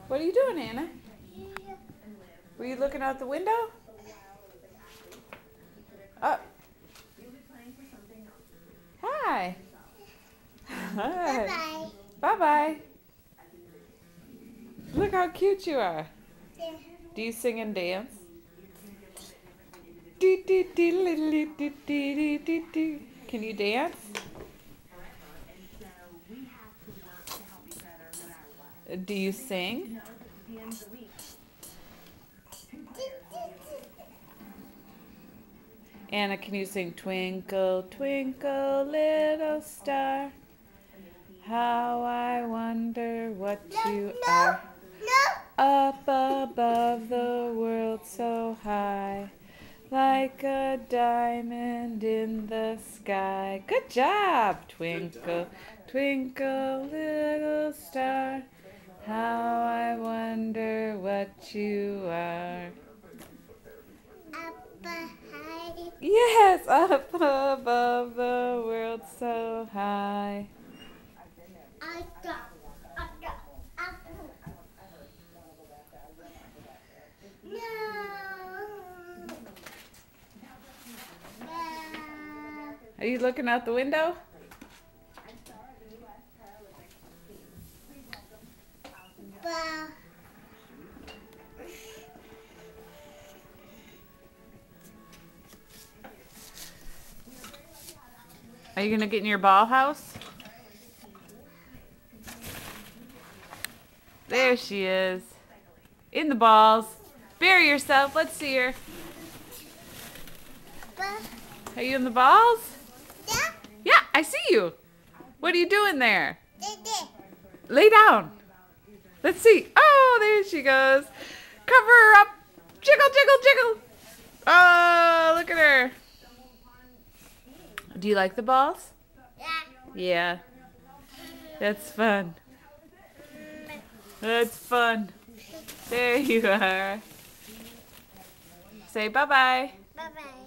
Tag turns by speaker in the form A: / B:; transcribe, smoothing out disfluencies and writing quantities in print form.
A: What are you doing, Anna? Were you looking out the window? Oh. Hi. Hi.
B: Bye-bye.
A: Bye-bye. Look how cute you are.
B: Yeah.
A: Do you sing and dance? Can you dance? Do you sing? Anna, can you sing Twinkle, Twinkle, Little Star? How I wonder what you are. Up above the world so high, like a diamond in the sky. Good job! Twinkle, twinkle, little star, how I wonder what you are.
B: Up high.
A: Yes, up above the world so high. Are you looking out the window? Are you gonna get in your ball house? There she is. In the balls. Bury yourself. Let's see her. Are you in the balls?
B: Yeah.
A: Yeah, I see you. What are you doing there? Lay down. Let's see. Oh, there she goes. Cover her up. Jiggle, jiggle, jiggle. Oh, look at her. Do you like the balls? Yeah. That's fun. That's fun. There you are. Say bye-bye.
B: Bye-bye.